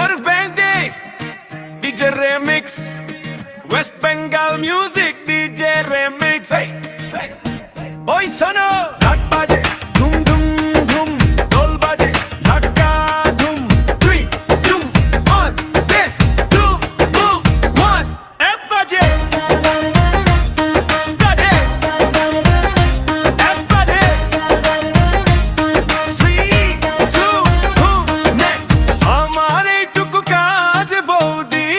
Boris Bandi, DJ Remix, West Bengal Music, DJ Remix. Hey, hey. Oi sono, ढाक बाजे, धूम धूम धूम, ढोल बाजे, ढाका धूम, 3, 2, 1, this, 2, move, 1, एक बाजे, बाजे, एक बाजे, 3, 2, next. हमारे टुकु काज बौदी,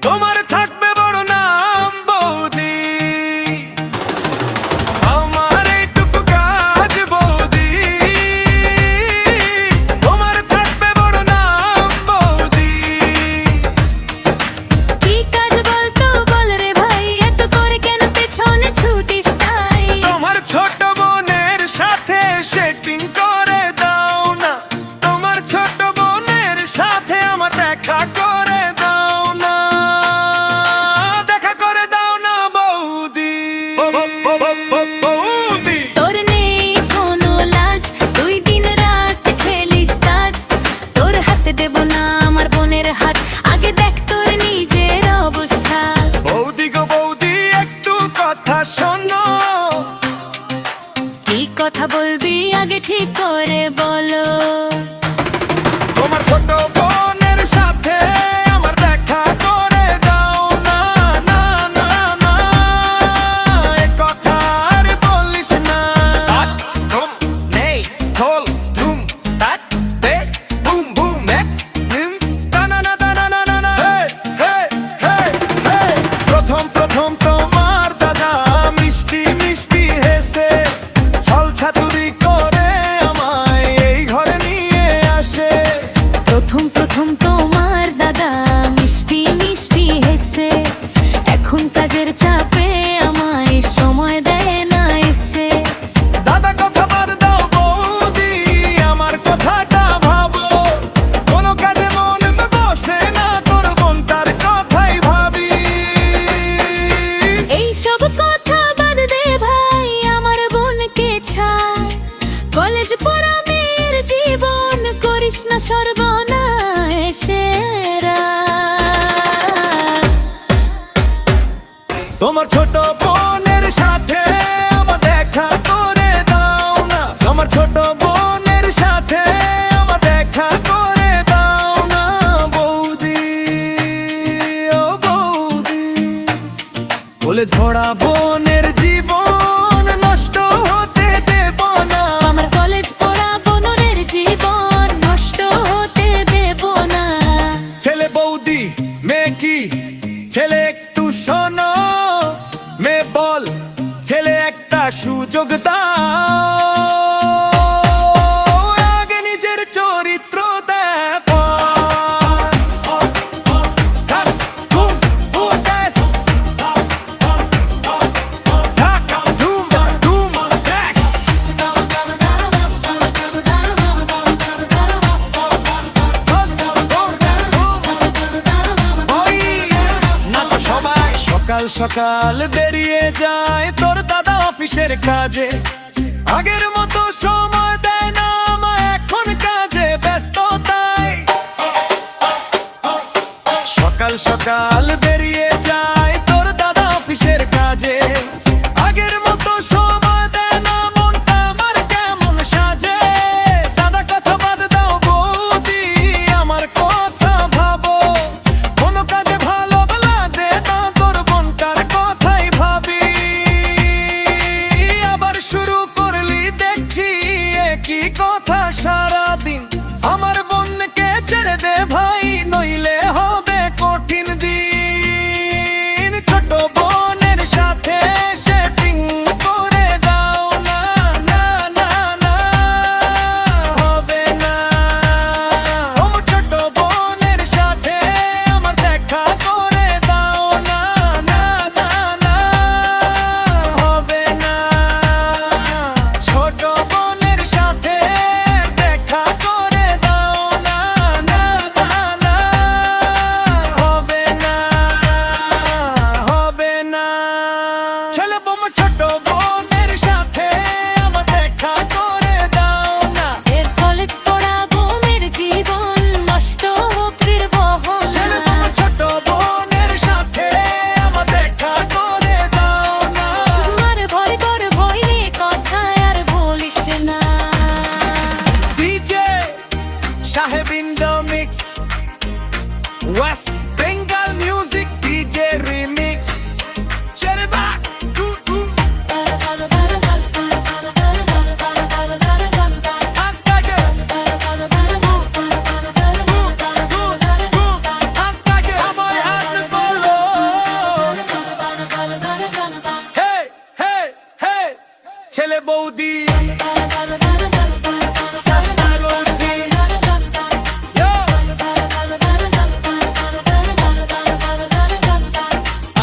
তোমার থাকবে বড় নাম বৌদি। আমার এইটুকু কাজ বৌদি, তোমার থাকবে বড় নাম বৌদি। কি কাজ বলতো বল রে ভাই, এত করে কেন পেছনে ছুটিস তাই? তোমার ছোট বোনের সাথে সেটিং করে দাও না, তোমার ছোট বোনের সাথে আমার দেখা করে দাও না, দেখা করে দাও না বৌদি, বৌদি। তোর নেই কোনো লাজ, তুই দিন রাত খেলিস তাজ। তোর হাতে দেব না আমার বোনের হাত, আগে দেখ তোর নিজের অবস্থা। বৌদি গো বৌদি একটু কথা শোনো, কি কথা বলবি আগে ঠিক করে বলো। তোমার ছোট বোনের সাথে আমার দেখা করে দাও না, না না না, এ কথা আর বলিস না। তাত ধুম নেই ঢোল ধুম, তাত বেস বুম বুম নেক্সট নিম, তা না না তা না না না না। হে হে হে হে, প্রথম প্রথম তোমার দাদা মিষ্টি মিষ্টি হেসে ছল ছাতুরি করে আমায় এই ঘরে নিয়ে আসে। প্রথম প্রথম তোমার দাদা মিষ্টি মিষ্টি হেসে, এখন কাজের চাপে আমায় সময় দেয় না এসে। দাদা কথা বাদ দাও বৌদি, আমার কথাটা ভাবো, কোনো কাজে মন বসে না, তোর বোনটার কথাই ভাবি। এই সব কথা বাদ দে ভাই, আমার বোনকে ছাড়। কলেজ পড়া মেয়ের জীবন করিস না সর্বনাশেরা। তোমার ছোট বোনের সাথে আমার দেখা করে দাও না, তোমার ছোট বোনের সাথে আমার দেখা করে দাও না বৌদি, ও বৌদি। বলে ঝড়া বোনের জীবন নষ্ট হতে দেব না, আমার কলেজ পড়া বোনের জীবন নষ্ট হতে দেব না। ছেলে বৌদি মেয়ে কি, ছেলে একটু শোনো, মেয়ে বল ছেলে একটা সুযোগ দাও, আগে নিজের চরিত্র দেখো। ঢাক, ধুম, ধুম, ড্যাশ। ঢাক, ধুম, ধুম, ড্যাশ। ওই নাচো সবাই, সকাল সকাল বেরিয়ে যায় তোর দাদা অফিসের কাজে, আগের মতো সময় দেয় না আমায় এখন কাজে ব্যস্ত তাই। সকাল সকাল বেরিয়ে যায় তোর দাদা অফিসের কাজে, আগের মতো সময় দেয় না, মনটা আমার কেমন সাজে। দাদা কথা বাদ দাও বৌদি, আমার কথা ভাবো, কোনো কাজে ভালো লাগে না, তোর বোনটার কথাই ভাবি। আবার শুরু করলি দেখছি একই কথা সারাদিন, আমার বোনকে ছেড়ে দে ভাই, নইলে হবে কঠিন দিন। ছোট বোনের সাথে সেটিং করে দাও না, না না না, হবে না। আমার ছোট বোনের সাথে আমার দেখা করে দাও না, না না না, হবে না। ছোট বোনের সাথে দেখা সাহেবিন্দ mix West Bengal music DJ remix চেরে বাক টু টু আকাগে আকাগে আমায় হাত বলো হে হে হে ছেলে বৌদি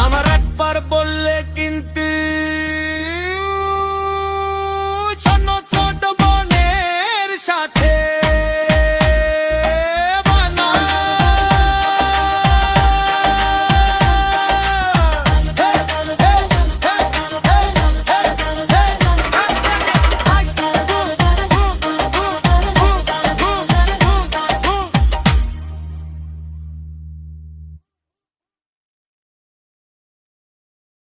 আমার একবার বললে কিন্তু ছোট ছোট বোনের সাথে